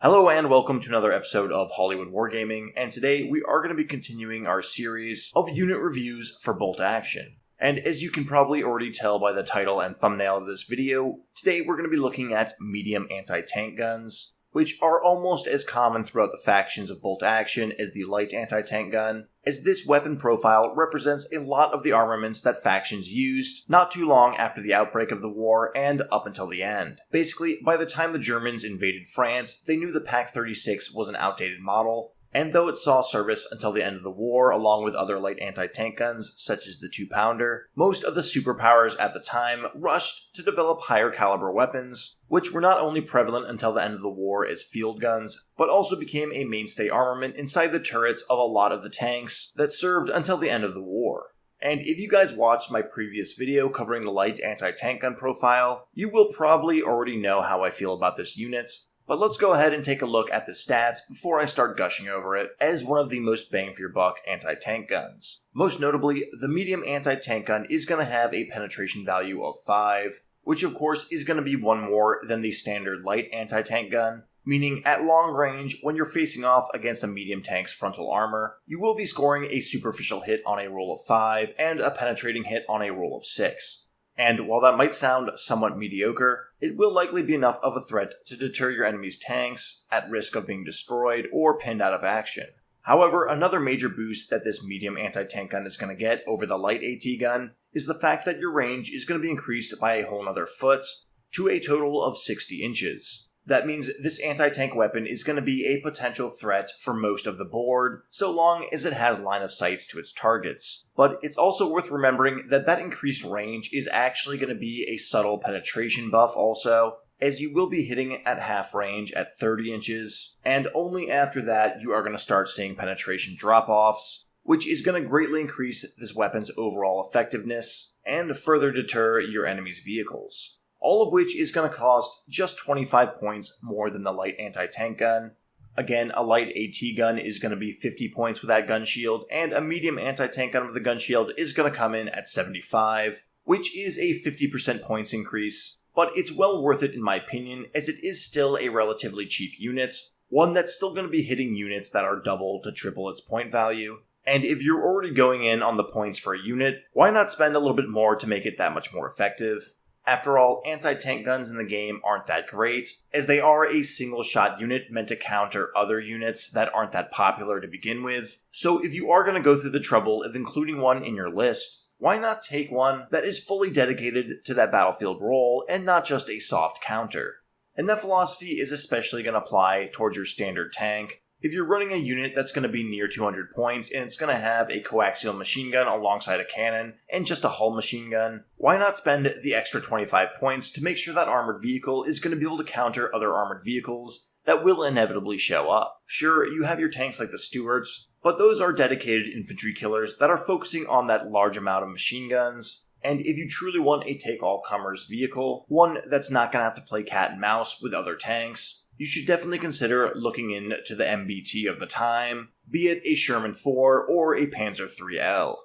Hello and welcome to another episode of Hollywood Wargaming, and today we are going to be continuing our series of unit reviews for Bolt Action. And as you can probably already tell by the title and thumbnail of this video, today we're going to be looking at medium anti-tank guns, which are almost as common throughout the factions of Bolt Action as the light anti-tank gun, as this weapon profile represents a lot of the armaments that factions used not too long after the outbreak of the war and up until the end. Basically, by the time the Germans invaded France, they knew the Pak-36 was an outdated model, and though it saw service until the end of the war along with other light anti-tank guns such as the 2-pounder, most of the superpowers at the time rushed to develop higher caliber weapons, which were not only prevalent until the end of the war as field guns, but also became a mainstay armament inside the turrets of a lot of the tanks that served until the end of the war. And if you guys watched my previous video covering the light anti-tank gun profile, you will probably already know how I feel about this unit. But let's go ahead and take a look at the stats before I start gushing over it as one of the most bang for your buck anti-tank guns. Most notably, the medium anti-tank gun is going to have a penetration value of 5, which of course is going to be one more than the standard light anti-tank gun, meaning at long range, when you're facing off against a medium tank's frontal armor, you will be scoring a superficial hit on a roll of 5 and a penetrating hit on a roll of 6. And while that might sound somewhat mediocre, it will likely be enough of a threat to deter your enemy's tanks at risk of being destroyed or pinned out of action. However, another major boost that this medium anti-tank gun is going to get over the light AT gun is the fact that your range is going to be increased by a whole nother foot to a total of 60 inches. That means this anti-tank weapon is going to be a potential threat for most of the board, so long as it has line of sights to its targets. But it's also worth remembering that that increased range is actually going to be a subtle penetration buff also, as you will be hitting at half range at 30 inches, and only after that you are going to start seeing penetration drop-offs, which is going to greatly increase this weapon's overall effectiveness and further deter your enemy's vehicles. All of which is going to cost just 25 points more than the light anti-tank gun. Again, a light AT gun is going to be 50 points with that gun shield, and a medium anti-tank gun with the gun shield is going to come in at 75, which is a 50% points increase, but it's well worth it in my opinion, as it is still a relatively cheap unit, one that's still going to be hitting units that are double to triple its point value. And if you're already going in on the points for a unit, why not spend a little bit more to make it that much more effective? After all, anti-tank guns in the game aren't that great, as they are a single-shot unit meant to counter other units that aren't that popular to begin with. So if you are going to go through the trouble of including one in your list, why not take one that is fully dedicated to that battlefield role and not just a soft counter? And that philosophy is especially going to apply towards your standard tank. If you're running a unit that's going to be near 200 points and it's going to have a coaxial machine gun alongside a cannon and just a hull machine gun, why not spend the extra 25 points to make sure that armored vehicle is going to be able to counter other armored vehicles that will inevitably show up? Sure, you have your tanks like the Stuarts, but those are dedicated infantry killers that are focusing on that large amount of machine guns. And if you truly want a take-all-comers vehicle, one that's not going to have to play cat and mouse with other tanks, you should definitely consider looking into the MBT of the time, be it a Sherman 4 or a Panzer IIIL.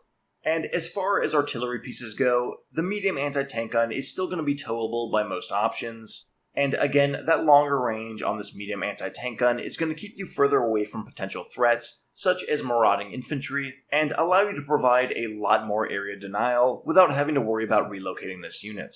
And as far as artillery pieces go, the medium anti-tank gun is still going to be towable by most options, and again, that longer range on this medium anti-tank gun is going to keep you further away from potential threats, such as marauding infantry, and allow you to provide a lot more area denial without having to worry about relocating this unit.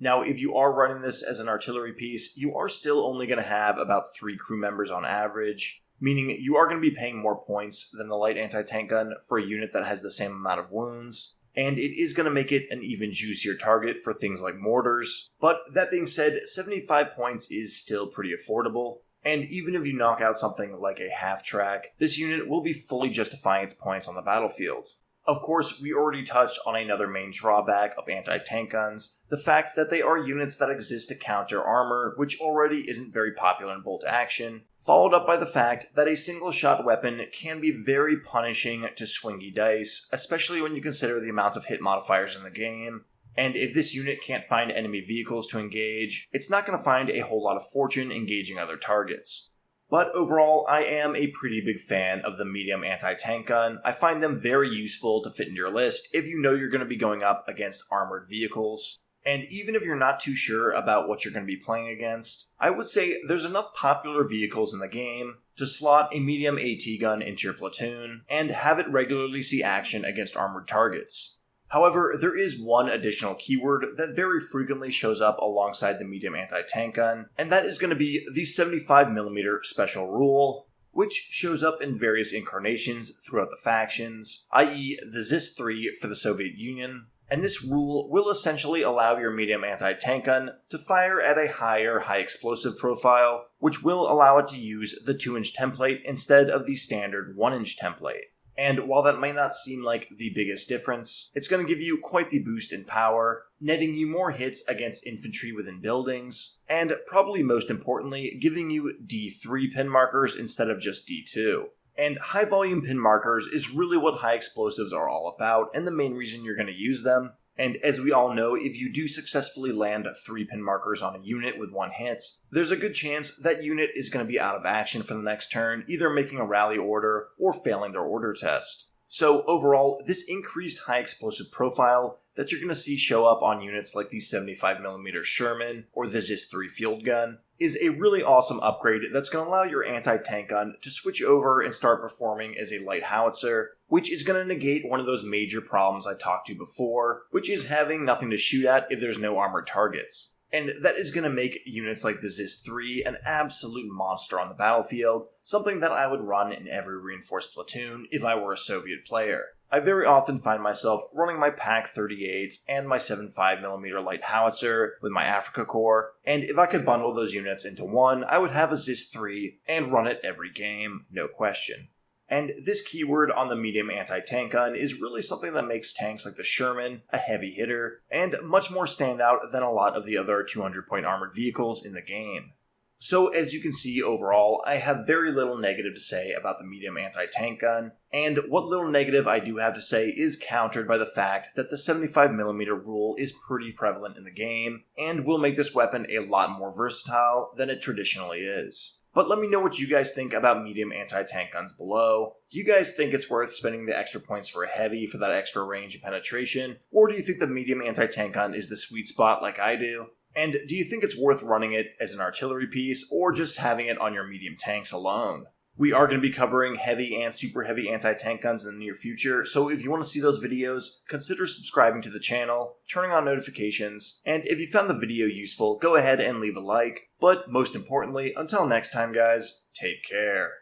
Now, if you are running this as an artillery piece, you are still only going to have about 3 crew members on average, meaning you are going to be paying more points than the light anti-tank gun for a unit that has the same amount of wounds, and it is going to make it an even juicier target for things like mortars. But that being said, 75 points is still pretty affordable, and even if you knock out something like a half-track, this unit will be fully justifying its points on the battlefield. Of course, we already touched on another main drawback of anti-tank guns, the fact that they are units that exist to counter armor, which already isn't very popular in Bolt Action, followed up by the fact that a single-shot weapon can be very punishing to swingy dice, especially when you consider the amount of hit modifiers in the game. And if this unit can't find enemy vehicles to engage, it's not going to find a whole lot of fortune engaging other targets. But overall, I am a pretty big fan of the medium anti-tank gun. I find them very useful to fit into your list if you know you're going to be going up against armored vehicles. And even if you're not too sure about what you're going to be playing against, I would say there's enough popular vehicles in the game to slot a medium AT gun into your platoon and have it regularly see action against armored targets. However, there is one additional keyword that very frequently shows up alongside the medium anti-tank gun, and that is going to be the 75mm special rule, which shows up in various incarnations throughout the factions, i.e. the ZIS-3 for the Soviet Union, and this rule will essentially allow your medium anti-tank gun to fire at a higher high explosive profile, which will allow it to use the 2-inch template instead of the standard 1-inch template. And while that might not seem like the biggest difference, it's going to give you quite the boost in power, netting you more hits against infantry within buildings, and probably most importantly, giving you D3 pin markers instead of just D2. And high volume pin markers is really what high explosives are all about, and the main reason you're going to use them. And as we all know, if you do successfully land 3 pin markers on a unit with 1 hit, there's a good chance that unit is going to be out of action for the next turn, either making a rally order or failing their order test. So overall, this increased high explosive profile that you're going to see show up on units like the 75mm Sherman or the ZIS-3 field gun is a really awesome upgrade that's going to allow your anti-tank gun to switch over and start performing as a light howitzer, which is going to negate one of those major problems I talked to before, which is having nothing to shoot at if there's no armored targets. And that is going to make units like the ZIS-3 an absolute monster on the battlefield, something that I would run in every reinforced platoon if I were a Soviet player. I very often find myself running my PaK 38s and my 75mm light howitzer with my Africa Corps, and if I could bundle those units into one, I would have a ZIS-3 and run it every game, no question. And this keyword on the medium anti-tank gun is really something that makes tanks like the Sherman a heavy hitter, and much more standout than a lot of the other 200-point armored vehicles in the game. So as you can see overall, I have very little negative to say about the medium anti-tank gun, and what little negative I do have to say is countered by the fact that the 75mm rule is pretty prevalent in the game, and will make this weapon a lot more versatile than it traditionally is. But let me know what you guys think about medium anti-tank guns below. Do you guys think it's worth spending the extra points for a heavy for that extra range and penetration? Or do you think the medium anti-tank gun is the sweet spot like I do? And do you think it's worth running it as an artillery piece or just having it on your medium tanks alone? We are going to be covering heavy and super heavy anti-tank guns in the near future, so if you want to see those videos, consider subscribing to the channel, turning on notifications, and if you found the video useful, go ahead and leave a like. But most importantly, until next time guys, take care.